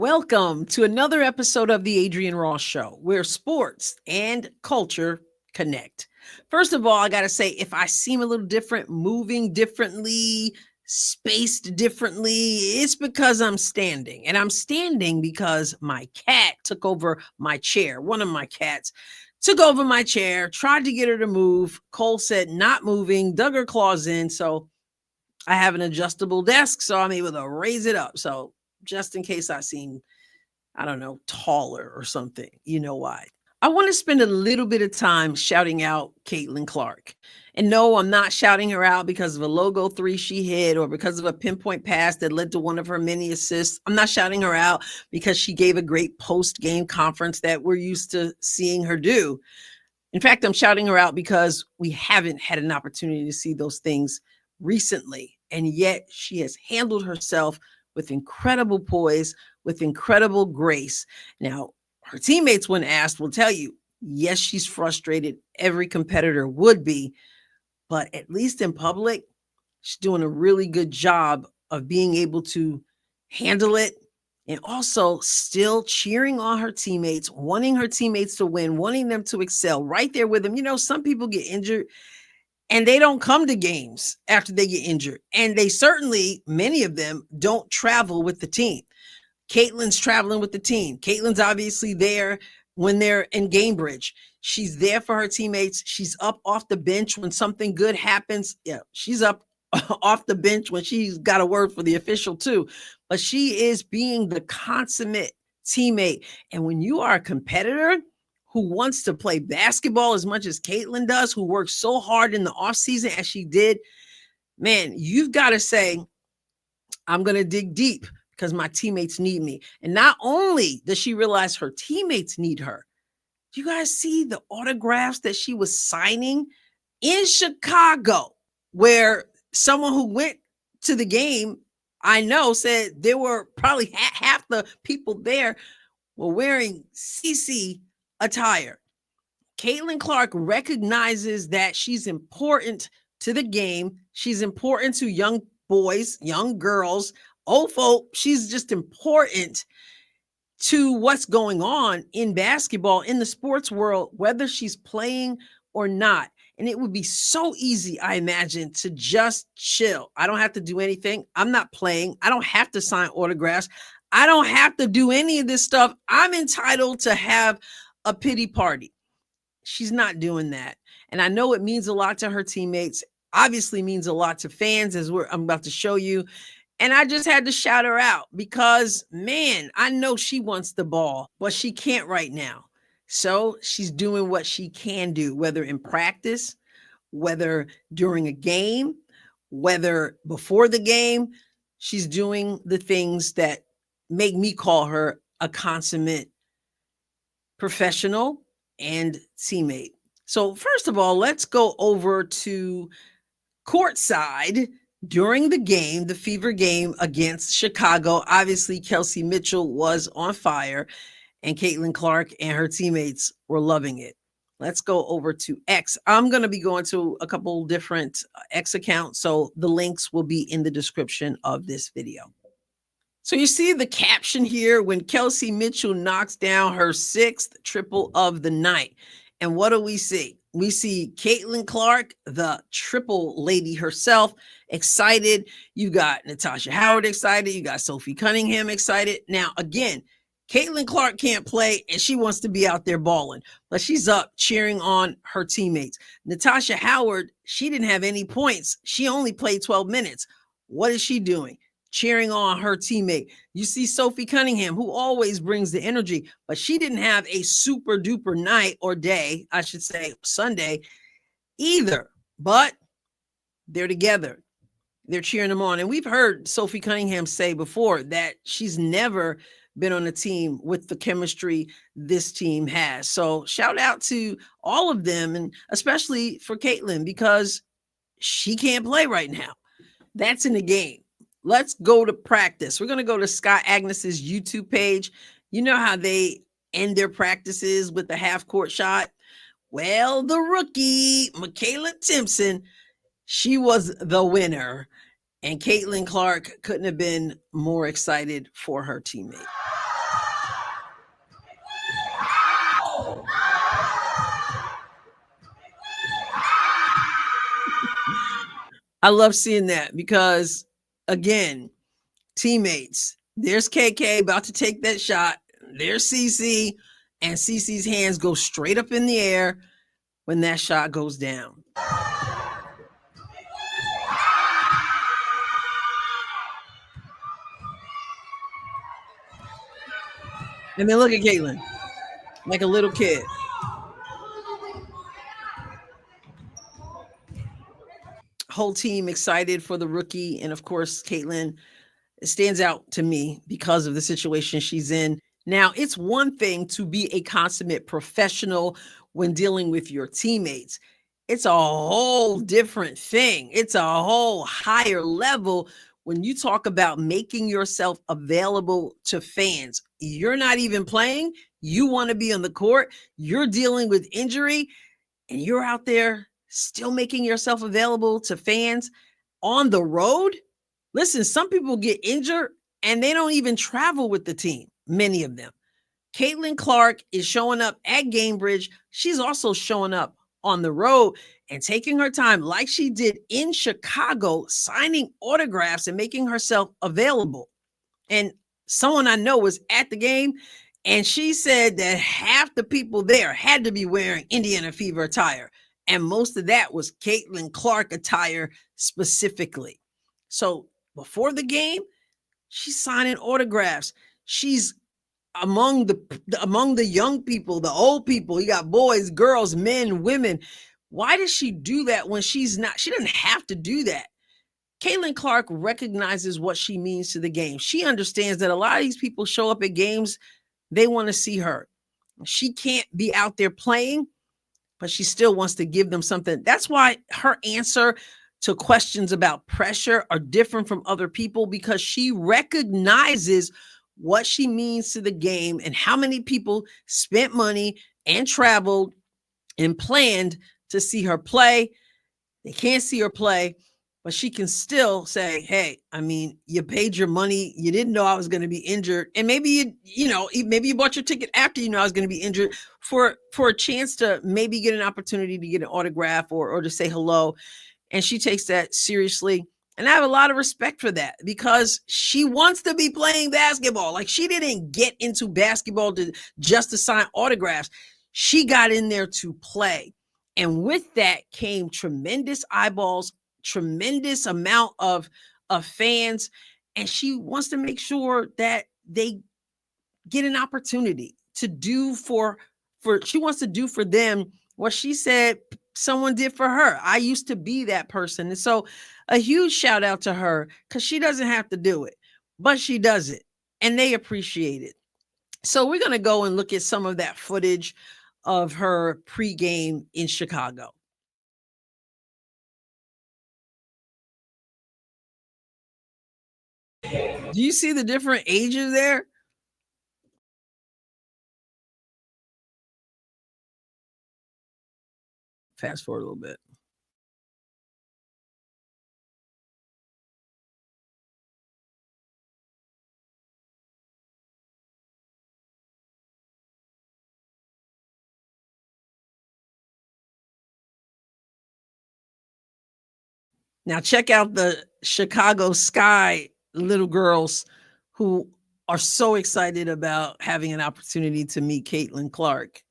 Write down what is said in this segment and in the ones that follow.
Welcome to another episode of the Adrienne Ross Show, where sports and culture connect. First of all, I got to say, if I seem a little different, moving differently, spaced differently, it's because I'm standing. And I'm standing because my cat took over my chair. One of my cats took over my chair, tried to get her to move. Cole said, not moving, dug her claws in. So I have an adjustable desk, so I'm able to raise it up. So just in case I seem, I don't know, taller or something, you know why. I want to spend a little bit of time shouting out Caitlyn Clark. And no, I'm not shouting her out because of a logo 3 she hit or because of a pinpoint pass that led to one of her many assists. I'm not shouting her out because she gave a great post-game conference that we're used to seeing her do. In fact, I'm shouting her out because we haven't had an opportunity to see those things recently. And yet she has handled herself with incredible poise, with incredible grace. Now, her teammates, when asked, will tell you, yes, she's frustrated. Every competitor would be, but at least in public, she's doing a really good job of being able to handle it and also still cheering on her teammates, wanting her teammates to win, wanting them to excel right there with them. You know, some people get injured and they don't come to games after they get injured. And they certainly, many of them, don't travel with the team. Caitlyn's traveling with the team. Caitlyn's obviously there when they're in Gamebridge. She's there for her teammates. She's up off the bench when something good happens. Yeah, she's up off the bench when she's got a word for the official too. But she is being the consummate teammate. And when you are a competitor who wants to play basketball as much as Caitlyn does, who works so hard in the offseason as she did, man, you've got to say, I'm going to dig deep because my teammates need me. And not only does she realize her teammates need her, do you guys see the autographs that she was signing in Chicago, where someone who went to the game, I know, said there were probably half the people there were wearing CC attire. Caitlyn Clark recognizes that she's important to the game. She's important to young boys, young girls, old folk. She's just important to what's going on in basketball, in the sports world, whether she's playing or not. And it would be so easy, I imagine, to just chill. I don't have to do anything. I'm not playing. I don't have to sign autographs. I don't have to do any of this stuff. I'm entitled to have a pity party. She's not doing that. And I know it means a lot to her teammates, obviously means a lot to fans, as I'm about to show you. And I just had to shout her out because, man, I know she wants the ball, but she can't right now. So she's doing what she can do, whether in practice, whether during a game, whether before the game. She's doing the things that make me call her a consummate professional and teammate. So first of all, let's go over to courtside during the game, the Fever game against Chicago. Obviously, Kelsey Mitchell was on fire and Caitlyn Clark and her teammates were loving it. Let's go over to X. I'm going to be going to a couple different X accounts, so the links will be in the description of this video. So you see the caption here, when Kelsey Mitchell knocks down her 6th triple of the night. And what do we see? We see Caitlyn Clark, the triple lady herself, excited. You got Natasha Howard excited. You got Sophie Cunningham excited. Now, again, Caitlyn Clark can't play and she wants to be out there balling, but she's up cheering on her teammates. Natasha Howard, she didn't have any points. She only played 12 minutes. What is she doing? Cheering on her teammate. You see Sophie Cunningham, who always brings the energy, but she didn't have a super duper night or day, I should say Sunday either, but they're together. They're cheering them on. And we've heard Sophie Cunningham say before that she's never been on a team with the chemistry this team has. So shout out to all of them, and especially for Caitlyn, because she can't play right now. That's in the game. Let's go to practice. We're going to go to Scott Agnes's YouTube page. You know how they end their practices with the half-court shot? Well, the rookie, Michaela Timpson, she was the winner. And Caitlyn Clark couldn't have been more excited for her teammate. I love seeing that because, again, teammates. There's KK about to take that shot. There's CC, and CC's hands go straight up in the air when that shot goes down. And then look at Caitlyn, like a little kid. Whole team excited for the rookie. And of course, Caitlyn stands out to me because of the situation she's in. Now, it's one thing to be a consummate professional when dealing with your teammates. It's a whole different thing. It's a whole higher level when you talk about making yourself available to fans. You're not even playing. You want to be on the court. You're dealing with injury, and you're out there still making yourself available to fans on the road. Listen, some people get injured and they don't even travel with the team, many of them. Caitlyn Clark is showing up at Gamebridge. She's also showing up on the road and taking her time, like she did in Chicago, signing autographs and making herself available. And someone I know was at the game, and she said that half the people there had to be wearing Indiana Fever attire. And most of that was Caitlyn Clark attire specifically. So before the game, she's signing autographs. She's among the young people, the old people. You got boys, girls, men, women. Why does she do that when she's not? She doesn't have to do that. Caitlyn Clark recognizes what she means to the game. She understands that a lot of these people show up at games, they want to see her. She can't be out there playing, but she still wants to give them something. That's why her answer to questions about pressure are different from other people, because she recognizes what she means to the game and how many people spent money and traveled and planned to see her play. They can't see her play, but she can still say, hey, I mean, you paid your money. You didn't know I was going to be injured. And maybe maybe you bought your ticket after you know I was going to be injured for a chance to maybe get an opportunity to get an autograph or to say hello. And she takes that seriously. And I have a lot of respect for that, because she wants to be playing basketball. Like, she didn't get into basketball just to sign autographs. She got in there to play. And with that came tremendous eyeballs, tremendous amount of fans. And she wants to make sure that they get an opportunity to do she wants to do for them what she said someone did for her. I used to be that person. And so a huge shout out to her, because she doesn't have to do it, but she does it and they appreciate it. So we're going to go and look at some of that footage of her pregame in Chicago. Do you see the different ages there? Fast forward a little bit. Now check out the Chicago Sky little girls who are so excited about having an opportunity to meet Caitlyn Clark.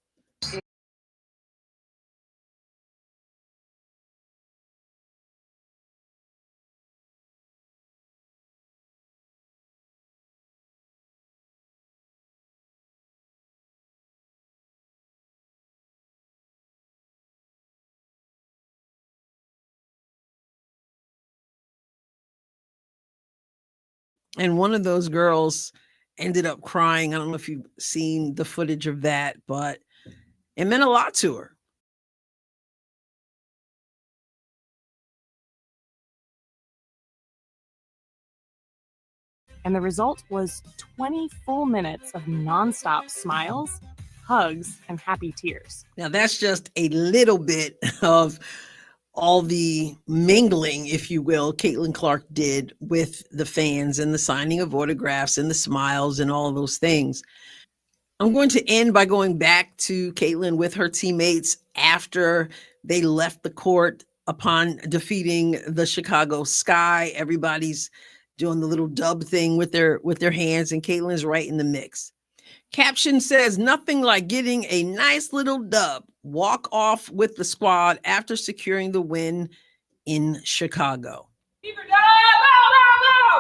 And one of those girls ended up crying. I don't know if you've seen the footage of that, but it meant a lot to her. And the result was 20 full minutes of nonstop smiles, hugs, and happy tears. Now, that's just a little bit of all the mingling, if you will, Caitlyn Clark did with the fans, and the signing of autographs and the smiles and all of those things. I'm going to end by going back to Caitlyn with her teammates after they left the court. upon defeating the Chicago Sky. Everybody's doing the little dub thing with their hands, and Caitlyn's right in the mix. Caption says, nothing like getting a nice little dub. Walk off with the squad after securing the win in Chicago.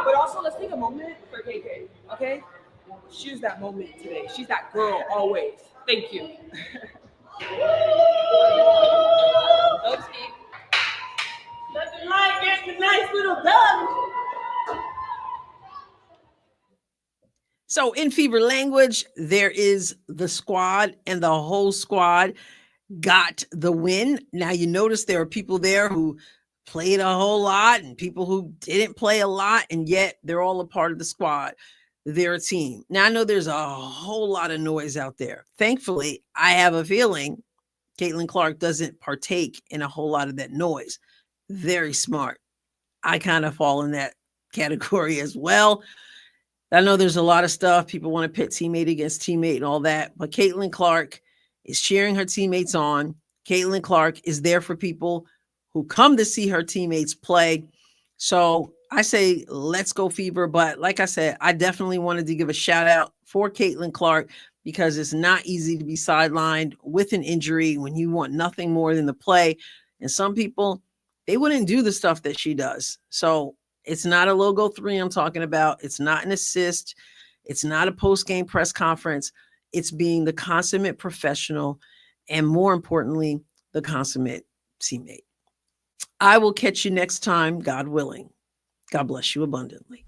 But also, let's take a moment for KK, okay? She's that moment today. She's that girl always. Thank you. Nope, Steve. Nothing like getting a nice little dub. So in Fever language, there is the squad, and the whole squad got the win. Now you notice there are people there who played a whole lot and people who didn't play a lot, and yet they're all a part of the squad. They're a team. Now I know there's a whole lot of noise out there. Thankfully, I have a feeling Caitlyn Clark doesn't partake in a whole lot of that noise. Very smart. I kind of fall in that category as well. I know there's a lot of stuff. People want to pit teammate against teammate and all that, but Caitlyn Clark is cheering her teammates on. Caitlyn Clark is there for people who come to see her teammates play. So I say, let's go Fever. But like I said, I definitely wanted to give a shout out for Caitlyn Clark, because it's not easy to be sidelined with an injury when you want nothing more than to play. And some people, they wouldn't do the stuff that she does. So it's not a logo 3 I'm talking about. It's not an assist. It's not a post-game press conference. It's being the consummate professional, and more importantly, the consummate teammate. I will catch you next time, God willing. God bless you abundantly.